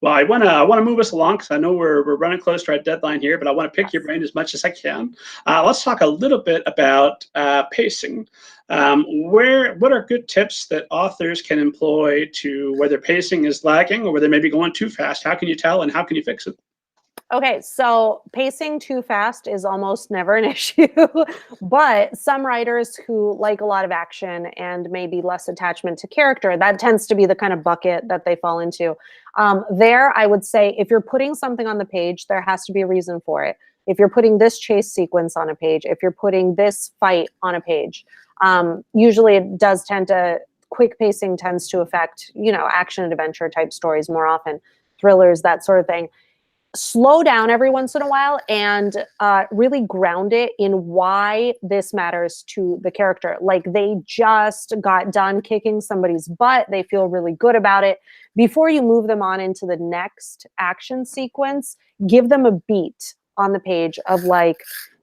Well, I wanna move us along because I know we're running close to our deadline here, but I want to pick your brain as much as I can. Let's talk a little bit about pacing. What are good tips that authors can employ to whether pacing is lagging or whether maybe going too fast? How can you tell and how can you fix it? Okay, so pacing too fast is almost never an issue, but some writers who like a lot of action and maybe less attachment to character, that tends to be the kind of bucket that they fall into. There, I would say if you're putting something on the page, there has to be a reason for it. If you're putting this chase sequence on a page, if you're putting this fight on a page, usually it does tend to, quick pacing tends to affect, action and adventure type stories more often, thrillers, that sort of thing. Slow down every once in a while and really ground it in why this matters to the character. Like they just got done kicking somebody's butt. They feel really good about it. Before you move them on into the next action sequence, give them a beat on the page of like,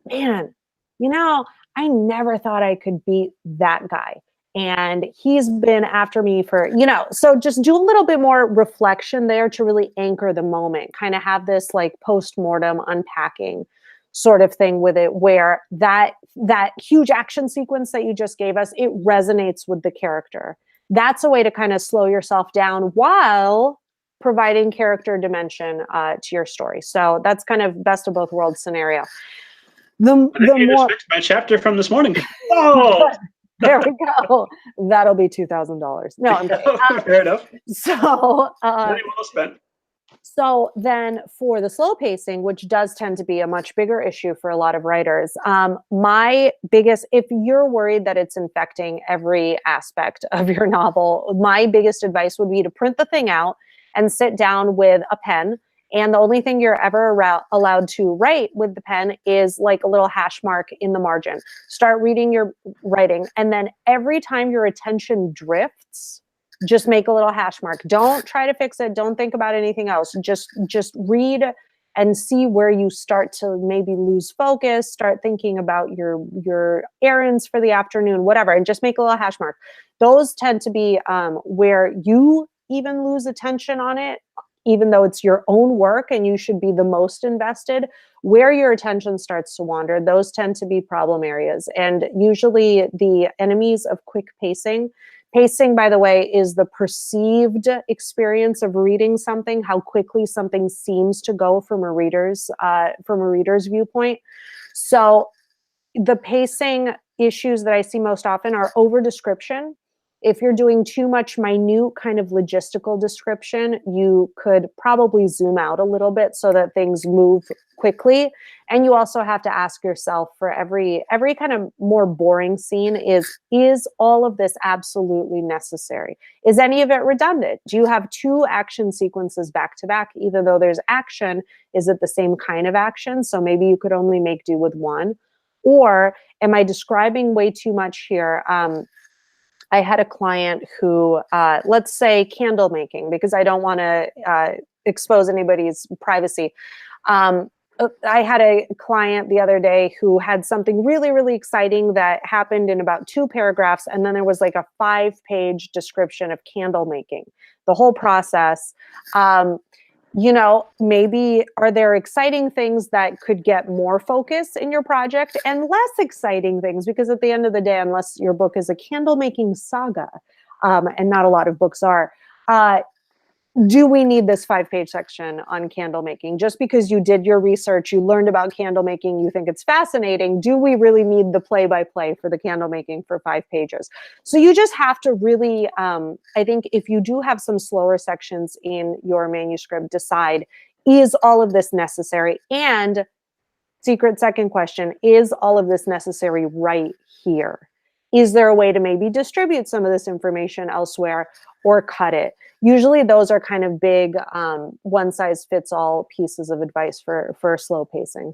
man, you know, I never thought I could beat that guy. And he's been after me for, so just do a little bit more reflection there to really anchor the moment, kind of have this like post-mortem unpacking sort of thing with it, where that huge action sequence that you just gave us, it resonates with the character. That's a way to kind of slow yourself down while providing character dimension to your story. So that's kind of best of both worlds scenario. And if you just fixed my chapter from this morning. Oh, there we go. That'll be $2,000. No, I'm kidding. Fair enough. So, Money well spent. So then for the slow pacing, which does tend to be a much bigger issue for a lot of writers, if you're worried that it's infecting every aspect of your novel, my biggest advice would be to print the thing out and sit down with a pen. And the only thing you're ever allowed to write with the pen is like a little hash mark in the margin. Start reading your writing. And then every time your attention drifts, just make a little hash mark. Don't try to fix it. Don't think about anything else. Just read and see where you start to maybe lose focus, start thinking about your errands for the afternoon, whatever, and just make a little hash mark. Those tend to be where you even lose attention on it, even though it's your own work and you should be the most invested. Where your attention starts to wander, those tend to be problem areas. And usually the enemies of quick pacing, by the way, is the perceived experience of reading something, how quickly something seems to go from a reader's viewpoint. So the pacing issues that I see most often are over description. If you're doing too much minute kind of logistical description, you could probably zoom out a little bit so that things move quickly. And you also have to ask yourself for every kind of more boring scene is all of this absolutely necessary? Is any of it redundant? Do you have two action sequences back to back? Even though there's action, is it the same kind of action? So maybe you could only make do with one. Or am I describing way too much here? I had a client who, let's say candle making, because I don't want to expose anybody's privacy. I had a client the other day who had something really, really exciting that happened in about 2 paragraphs. And then there was like a 5-page description of candle making, the whole process. Maybe are there exciting things that could get more focus in your project and less exciting things? Because at the end of the day, unless your book is a candle making saga, and not a lot of books are, do we need this 5-page section on candle making? Just because you did your research, you learned about candle making, you think it's fascinating, do we really need the play-by-play for the candle making for 5 pages? So you just have to really, I think if you do have some slower sections in your manuscript, decide, is all of this necessary? And secret second question, is all of this necessary right here? Is there a way to maybe distribute some of this information elsewhere or cut it? Usually those are kind of big one-size-fits-all pieces of advice for slow pacing.